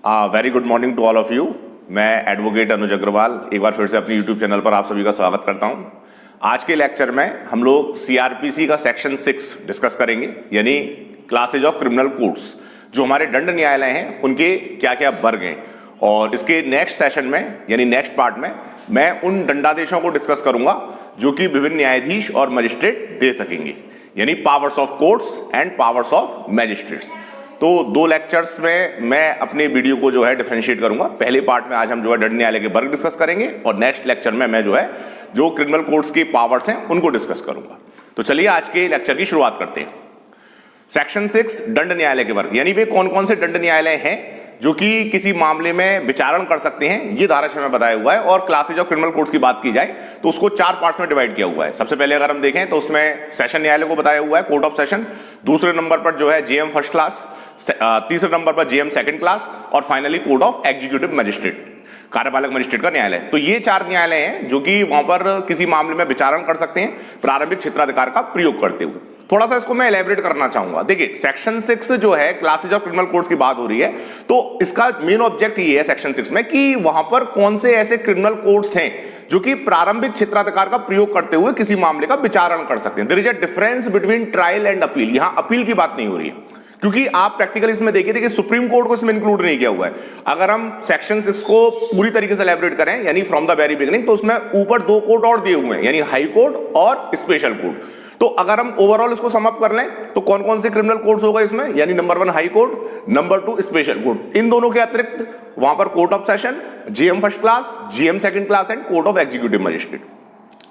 Very good morning to all of you. मैं advocate Anuj Agrawal एक बार फिर से अपने यूट्यूब चैनल पर आप सभी का स्वागत करता हूं। आज के लेक्चर में हम लोग सीआरपीसी का सेक्शन 6 डिस्कस करेंगे, यानी क्लासेज ऑफ क्रिमिनल कोड्स। जो हमारे दंड न्यायालय हैं उनके क्या क्या वर्ग हैं, और इसके नेक्स्ट सेशन में यानी नेक्स्ट पार्ट में मैं उन दंडादेशों को डिस्कस करूंगा जो कि विभिन्न न्यायाधीश और मजिस्ट्रेट दे सकेंगे, यानी powers of courts and powers of magistrates. तो 2 लेक्चर्स में मैं अपने वीडियो को जो है डिफरेंशिएट करूंगा। पहले पार्ट में आज हम जो है दंड न्यायालय के वर्ग डिस्कस करेंगे, और नेक्स्ट लेक्चर में मैं जो है जो क्रिमिनल कोर्ट्स की पावर्स हैं उनको डिस्कस करूंगा। तो चलिए आज के लेक्चर की शुरुआत करते हैं। सेक्शन 6 दंड न्यायालय के वर्ग, यानी वे कौन कौन से दंड न्यायालय हैं जो कि किसी मामले में विचारण कर सकते हैं, ये धारा 6 में बताया हुआ है। और क्लासेज ऑफ क्रिमिनल कोर्ट्स की बात की जाए तो उसको 4 पार्ट्स में डिवाइड किया हुआ है। सबसे पहले अगर हम देखें तो उसमें सेशन न्यायालय को बताया हुआ है, कोर्ट ऑफ सेशन। दूसरे नंबर पर जो है जेएम फर्स्ट क्लास, तीसरे नंबर पर जेएम सेकंड क्लास, और finally court of executive magistrate, कार्यपालक मजिस्ट्रेट का न्यायालय। तो ये 4 न्यायालय हैं जो कि वहां पर किसी मामले में विचारण कर सकते हैं प्रारंभिक क्षेत्राधिकार का प्रयोग करते हुए। थोड़ा सा इसको मैं एलैबोरेट करना चाहूंगा। देखिए, सेक्शन 6 जो है क्लासेज ऑफ क्रिमिनल कोर्ट्स की बात हो रही है, तो इसका मेन ऑब्जेक्ट ये है सेक्शन 6 में कि वहां पर कौन से ऐसे क्रिमिनल कोर्ट्स हैं जो कि प्रारंभिक क्षेत्राधिकार का प्रयोग करते हुए किसी मामले का विचारण कर सकते हैं। There is a difference between trial and appeal. यहां अपील की बात नहीं हो रही है, क्योंकि आप प्रैक्टिकली इसमें देखिए कि सुप्रीम कोर्ट को इसमें इंक्लूड नहीं किया हुआ है। अगर हम सेक्शन 6 को पूरी तरीके से एलैबोरेट करें, यानी फ्रॉम द वेरी बिगिनिंग, तो उसमें ऊपर 2 कोर्ट और दिए हुए हैं, यानी हाई कोर्ट और स्पेशल कोर्ट। तो अगर हम ओवरऑल इसको सम अप कर लें तो कौन कौन से क्रिमिनल कोर्ट्स होगा इसमें, यानी number 1 high court, number 2 special court. इन दोनों के अतिरिक्त वहां पर court of session, JM first class, JM second class and court of executive magistrate.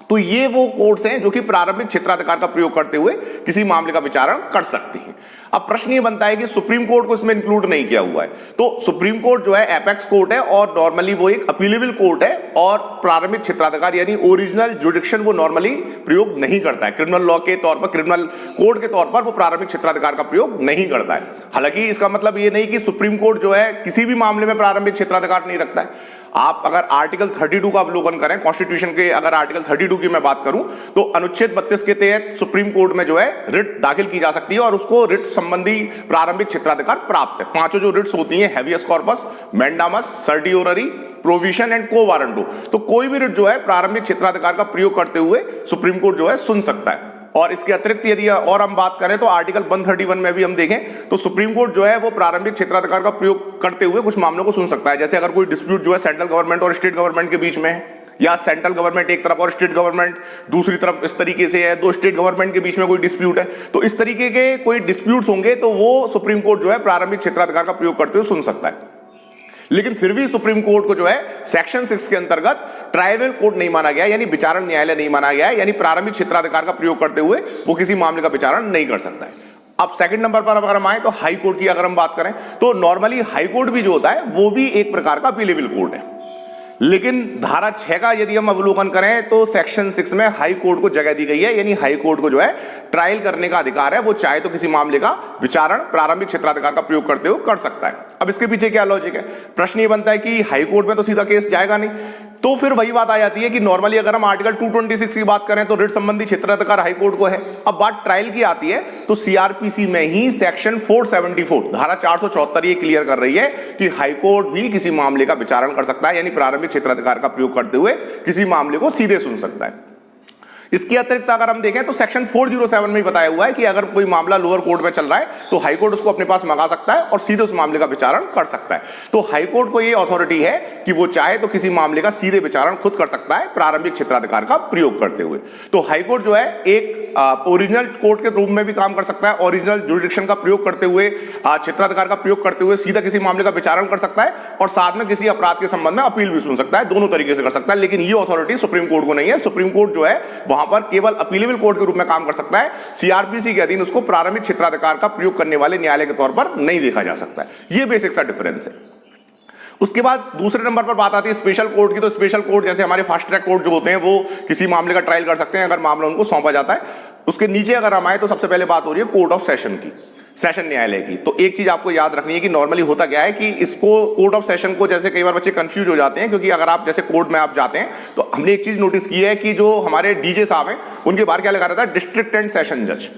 तो ये वो कोर्ट्स हैं जो कि प्रारंभिक क्षेत्राधिकार का प्रयोग करते हुए किसी मामले का विचारण कर सकते हैं। अब प्रश्न ये बनता है कि सुप्रीम कोर्ट को इसमें इंक्लूड नहीं किया हुआ है। तो सुप्रीम कोर्ट जो है एपेक्स कोर्ट है, और नॉर्मली वो एक अपीलेबल कोर्ट है, और प्रारंभिक क्षेत्राधिकार यानी ओरिजिनल जुडिक्शन वो नॉर्मली प्रयोग नहीं करता है। क्रिमिनल लॉ के तौर पर, क्रिमिनल कोड के तौर पर वो प्रारंभिक क्षेत्राधिकार का प्रयोग नहीं करता है। हालांकि इसका मतलब ये नहीं कि सुप्रीम कोर्ट जो है किसी भी मामले में प्रारंभिक क्षेत्राधिकार नहीं रखता है। आप अगर आर्टिकल 32 का अवलोकन करें, कॉन्स्टिट्यूशन के अगर आर्टिकल 32 की मैं बात करूं, तो अनुच्छेद 32 के तहत सुप्रीम कोर्ट में जो है रिट दाखिल की जा सकती है, और उसको रिट संबंधी प्रारंभिक क्षेत्राधिकार प्राप्त है। 5 जो रिट्स होती हैं, habeas corpus, mandamus, certiorari, prohibition and quo warranto. तो कोई भी रिट जो है प्रारंभिक क्षेत्राधिकार का प्रयोग करते हुए सुप्रीम कोर्ट जो है सुन सकता है। और इसके अतिरिक्त यदि और हम बात करें तो आर्टिकल 131 में भी हम देखें तो सुप्रीम कोर्ट जो है वो प्रारंभिक क्षेत्राधिकार का प्रयोग करते हुए कुछ मामलों को सुन सकता है। जैसे अगर कोई डिस्प्यूट जो है सेंट्रल गवर्नमेंट और स्टेट गवर्नमेंट के बीच में है, या सेंट्रल गवर्नमेंट एक तरफ और स्टेट गवर्नमेंट दूसरी तरफ, इस तरीके से है, 2 स्टेट गवर्नमेंट के बीच में कोई डिस्प्यूट है, तो इस तरीके के कोई डिस्प्यूट्स होंगे तो वो सुप्रीम कोर्ट जो है प्रारंभिक क्षेत्राधिकार का प्रयोग करते हुए सुन सकता है। लेकिन फिर भी सुप्रीम कोर्ट को जो है सेक्शन 6 के अंतर्गत ट्राइबल कोर्ट नहीं माना गया, यानी विचारण न्यायालय नहीं माना गया है, यानी प्रारंभिक क्षेत्राधिकार का प्रयोग करते हुए वो किसी मामले का विचारण नहीं कर सकता है। अब सेकंड नंबर पर अगर हम आए तो हाई कोर्ट की अगर हम बात करें तो नॉर्मली हाई कोर्ट भी जो होता है वो भी एक प्रकार का अपीलेबल कोर्ट है। लेकिन धारा 6 का यदि हम अवलोकन करें तो सेक्शन 6 में हाई कोर्ट को जगह दी गई है, यानी हाई कोर्ट को जो है ट्रायल करने का अधिकार है। वो चाहे तो किसी मामले का विचारण प्रारंभिक क्षेत्राधिकार का प्रयोग करते हुए कर सकता है। अब इसके पीछे क्या लॉजिक है? प्रश्न ये बनता है कि हाई कोर्ट में तो सीधा केस जाएगा नहीं, तो फिर वही बात आ जाती है कि नॉर्मली अगर हम आर्टिकल 226 की बात करें तो रिट संबंधी क्षेत्राधिकार हाई कोर्ट को है। अब बात ट्रायल की आती है तो सीआरपीसी में ही सेक्शन 474 धारा 474 ये क्लियर कर रही है कि हाई कोर्ट भी किसी मामले का विचारण कर सकता है, यानी प्रारंभिक क्षेत्राधिकार का प्रयोग करते हुए किसी मामले को सीधे सुन सकता है। इसके अतिरिक्त अगर हम देखें तो सेक्शन 407 में बताया हुआ है कि अगर कोई मामला लोअर कोर्ट में चल रहा है तो हाई कोर्ट उसको अपने पास मंगा सकता है और सीधे उस मामले का विचारण कर सकता है। तो हाई कोर्ट को ये अथॉरिटी है कि वो चाहे तो किसी मामले का सीधे विचारण खुद कर सकता है प्रारंभिक क्षेत्राधिकार का प्रयोग करते हुए। तो हाई कोर्ट जो है एक ओरिजिनल कोर्ट के रूप में भी काम कर सकता है, ओरिजिनल जुरिडिक्शन का प्रयोग करते हुए, क्षेत्राधिकार का प्रयोग करते हुए सीधा किसी मामले का विचारण कर सकता है, और साथ में किसी अपराध के संबंध में अपील भी सुन सकता है। दोनों तरीके से कर सकता है, लेकिन ये अथॉरिटी सुप्रीम कोर्ट को नहीं है। सुप्रीम कोर्ट जो है वहां पर केवल अपीलेबल कोर्ट के रूप में काम कर सकता है। सीआरपीसी के अधीन उसको प्रारंभिक क्षेत्राधिकार का प्रयोग करने वाले न्यायालय के तौर पर नहीं देखा जा सकता है। ये बेसिक सा डिफरेंस है। उसके बाद दूसरे नंबर पर बात आती है स्पेशल कोर्ट की। तो स्पेशल कोर्ट जैसे हमारे फास्ट ट्रैक कोर्ट जो होते हैं वो किसी मामले का ट्रायल कर सकते हैं अगर मामला उनको सौंपा जाता है। उसके नीचे अगर हम आए तो सबसे पहले बात हो रही है कोर्ट ऑफ सेशन की, सेशन न्यायालय की। तो एक चीज आपको याद रखनी है कि नॉर्मली होता क्या है कि इसको कोर्ट ऑफ सेशन को, जैसे कई बार बच्चे कंफ्यूज हो जाते हैं, क्योंकि अगर आप जैसे कोर्ट में आप जाते हैं तो हमने एक चीज नोटिस की है कि जो हमारे डीजे साहब हैं उनके बाहर क्या लगा रहता है, डिस्ट्रिक्ट एंड सेशन जज।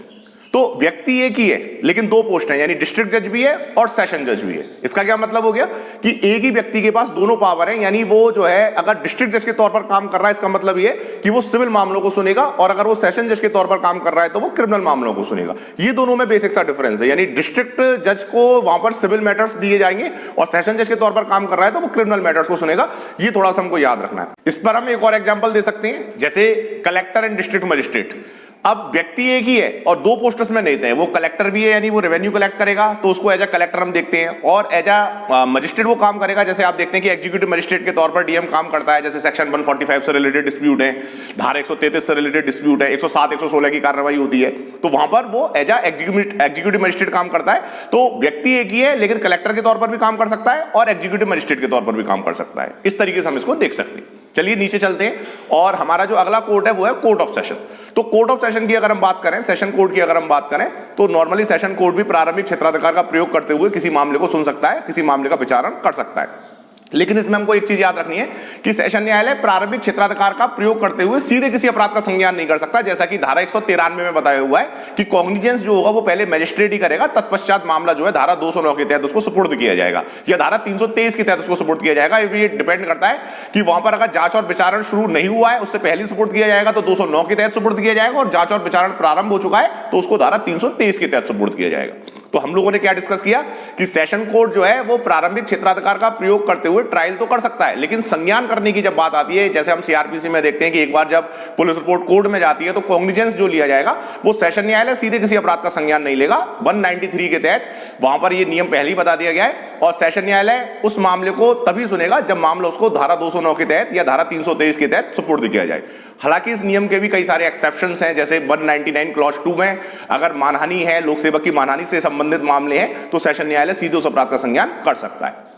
तो व्यक्ति एक ही है लेकिन दो पोस्ट हैं, यानी डिस्ट्रिक्ट जज भी है और सेशन जज भी है। इसका क्या मतलब हो गया कि एक ही व्यक्ति के पास दोनों पावर हैं, यानी वो जो है अगर डिस्ट्रिक्ट जज के तौर पर काम कर रहा है, इसका मतलब ये कि वो सिविल मामलों को सुनेगा, और अगर वो सेशन जज के तौर पर काम कर रहा है तो वो क्रिमिनल मामलों को सुनेगा। ये दोनों में बेसिक सा डिफरेंस है, यानी डिस्ट्रिक्ट जज को वहां पर सिविल मैटर्स दिए जाएंगे और सेशन जज के तौर पर काम कर रहा है तो वो क्रिमिनल मैटर्स को सुनेगा। ये थोड़ा सा हमको याद रखना है। इस पर हम एक और एग्जांपल दे सकते हैं, जैसे कलेक्टर एंड डिस्ट्रिक्ट मजिस्ट्रेट। अब व्यक्ति एक ही है और दो पोस्ट उसमें नहीं थे, वो कलेक्टर भी है यानी वो रेवेन्यू कलेक्ट करेगा तो उसको एज अ कलेक्टर हम देखते हैं, और एज अ मजिस्ट्रेट वो काम करेगा, जैसे आप देखते हैं कि एग्जीक्यूटिव मजिस्ट्रेट के तौर पर डीएम काम करता है, जैसे सेक्शन 145 से रिलेटेड डिस्प्यूट है, धारा 133 से रिलेटेड डिस्प्यूट है, 107 116 की कार्रवाई होती है, तो वहां पर वो एज अ एग्जीक्यूटिव मजिस्ट्रेट काम करता है। तो व्यक्ति एक ही है लेकिन कलेक्टर के तौर पर भी काम कर सकता है और एग्जीक्यूटिव मजिस्ट्रेट के तौर पर भी काम कर सकता है। इस तरीके से हम इसको देख सकते हैं। चलिए नीचे चलते हैं, और हमारा जो अगला कोर्ट है वो है कोर्ट ऑफ सेशन। तो कोर्ट ऑफ सेशन की अगर हम बात करें, सेशन कोर्ट की अगर हम बात करें, तो नॉर्मली सेशन कोर्ट भी प्रारंभिक क्षेत्राधिकार का प्रयोग करते हुए किसी मामले को सुन सकता है, किसी मामले का विचारण कर सकता है। लेकिन इसमें हमको एक चीज याद रखनी है कि सेशन न्यायालय प्रारंभिक क्षेत्राधिकार का प्रयोग करते हुए सीधे किसी अपराध का संज्ञान नहीं कर सकता, जैसा कि धारा 193 में बताया हुआ है कि कॉग्निजेंस जो होगा वो पहले मजिस्ट्रेट ही करेगा, तत्पश्चात मामला जो है धारा 209 के तहत उसको सुपुर्द किया जाएगा या धारा 323 के तहत उसको सुपुर्द किया जाएगा। ये डिपेंड करता है कि वहां पर अगर जांच और विचारण शुरू नहीं हुआ है उससे पहले सुपुर्द किया जाएगा तो 209 के तहत सुपुर्द किया जाएगा, और जांच और विचारण प्रारंभ हो चुका है तो उसको धारा 323 के तहत सुपुर्द किया जाएगा। तो हम लोगों ने क्या डिस्कस किया कि सेशन कोर्ट जो है वो प्रारंभिक क्षेत्राधिकार का प्रयोग करते हुए ट्रायल तो कर सकता है, लेकिन संज्ञान करने की जब बात आती है, जैसे हम सीआरपीसी में देखते हैं कि एक बार जब पुलिस रिपोर्ट कोर्ट में जाती है तो कॉग्निजेंस जो लिया जाएगा वो सेशन न्यायालय सीधे किसी अपराध का संज्ञान नहीं लेगा। 193 के तहत वहां पर ये नियम पहले ही बता दिया गया है, और सेशन न्यायालय उस मामले को तभी सुनेगा जब मामला उसको धारा 209 के तहत या धारा 323 के तहत सुपुर्द किया जाए। हालांकि इस नियम के भी कई सारे एक्सेप्शंस हैं, जैसे 199 क्लॉज 2 में अगर मानहानि है, लोक सेवक की मानहानि से संबंधित मामले हैं तो सेशन न्यायालय सीधे उस अपराध का संज्ञान कर सकता है।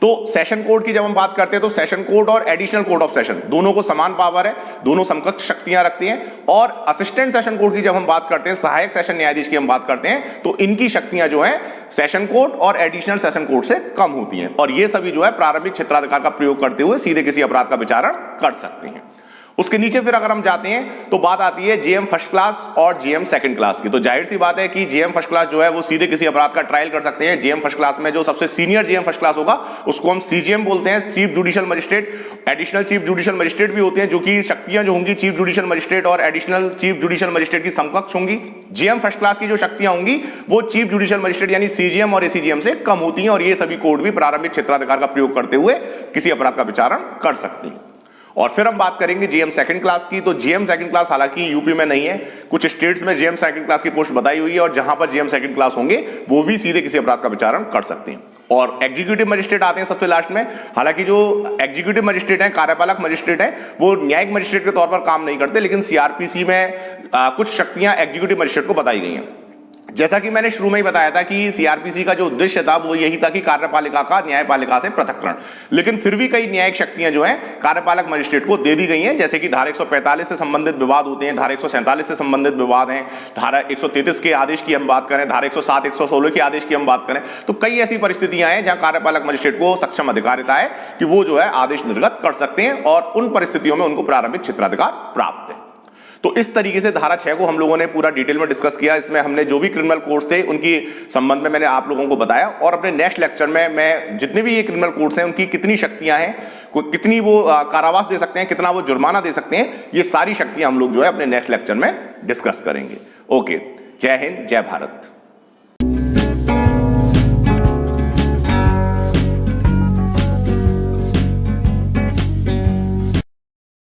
तो सेशन कोर्ट की जब हम बात करते हैं तो सेशन कोर्ट और एडिशनल कोर्ट ऑफ सेशन दोनों को समान पावर है, दोनों समकक्ष शक्तियां रखती हैं। और असिस्टेंट सेशन कोर्ट की जब हम बात करते हैं, सहायक सेशन न्यायाधीश की हम बात करते हैं, तो इनकी शक्तियां जो हैं सेशन कोर्ट और एडिशनल सेशन कोर्ट से कम होती हैं, और ये सभी जो है प्रारंभिक क्षेत्राधिकार का प्रयोग करते हुए सीधे किसी अपराध का विचारण कर सकते हैं। उसके नीचे फिर अगर हम जाते हैं तो बात आती है जेएम फर्स्ट क्लास और जेएम सेकंड क्लास की। तो जाहिर सी बात है कि जेएम फर्स्ट क्लास जो है वो सीधे किसी अपराध का ट्रायल कर सकते हैं। जेएम फर्स्ट क्लास में जो सबसे सीनियर जेएम फर्स्ट क्लास होगा उसको हम सीजेएम बोलते हैं, chief judicial magistrate. Additional chief judicial magistrate भी होते हैं, जो कि शक्तियां जो होंगी चीफ जुडिशियल मजिस्ट्रेट और एडिशनल चीफ जुडिशियल मजिस्ट्रेट की समकक्ष होंगी। जेएम फर्स्ट क्लास की जो शक्तियां होंगी वो चीफ जुडिशियल मजिस्ट्रेट यानी सीजेएम और एसीजेएम से कम होती हैं, और ये सभी कोर्ट भी प्रारंभिक क्षेत्राधिकार का प्रयोग करते हुए किसी अपराध का विचारण कर सकती हैं। और फिर हम बात करेंगे जेएम सेकंड क्लास की। तो जेएम सेकंड क्लास हालांकि यूपी में नहीं है, कुछ स्टेट्स में जेएम सेकंड क्लास की पोस्ट बताई हुई है, और जहां पर जेएम सेकंड क्लास होंगे वो भी सीधे किसी अपराध का विचारण कर सकते हैं। और एग्जीक्यूटिव मजिस्ट्रेट आते हैं सबसे लास्ट में। हालांकि जो एग्जीक्यूटिव मजिस्ट्रेट हैं, कार्यपालक मजिस्ट्रेट हैं, वो न्यायिक मजिस्ट्रेट के तौर पर काम नहीं करते, लेकिन सीआरपीसी में कुछ शक्तियां एग्जीक्यूटिव मजिस्ट्रेट को बताई गई हैं। जैसा कि मैंने शुरू में ही बताया था कि सीआरपीसी का जो उद्देश्य था वो यही था कि कार्यपालिका का न्यायपालिका से पृथक्करण, लेकिन फिर भी कई न्यायिक शक्तियां जो हैं कार्यपालक मजिस्ट्रेट को दे दी गई हैं, जैसे कि धारा 145 से संबंधित विवाद होते हैं, धारा 147 से संबंधित विवाद हैं, धारा 133 के आदेश की हम बात करें, धारा 107 116 के आदेश की हम बात करें, तो कई ऐसी परिस्थितियां हैं जहां कार्यपालक मजिस्ट्रेट को सक्षम अधिकारिता है कि वो जो है आदेश निर्गत कर सकते हैं, और उन परिस्थितियों में उनको प्रारंभिक क्षेत्राधिकार प्राप्त है। तो इस तरीके से धारा 6 को हम लोगों ने पूरा डिटेल में डिस्कस किया। इसमें हमने जो भी क्रिमिनल कोर्ट्स थे उनकी संबंध में मैंने आप लोगों को बताया, और अपने नेक्स्ट लेक्चर में मैं जितने भी ये क्रिमिनल कोर्ट्स हैं उनकी कितनी शक्तियां हैं, कितनी वो कारावास दे सकते हैं, कितना वो जुर्माना दे सकते हैं, ये सारी शक्तियां हम लोग जो है अपने नेक्स्ट लेक्चर में डिस्कस करेंगे। ओके, जय हिंद, जय भारत।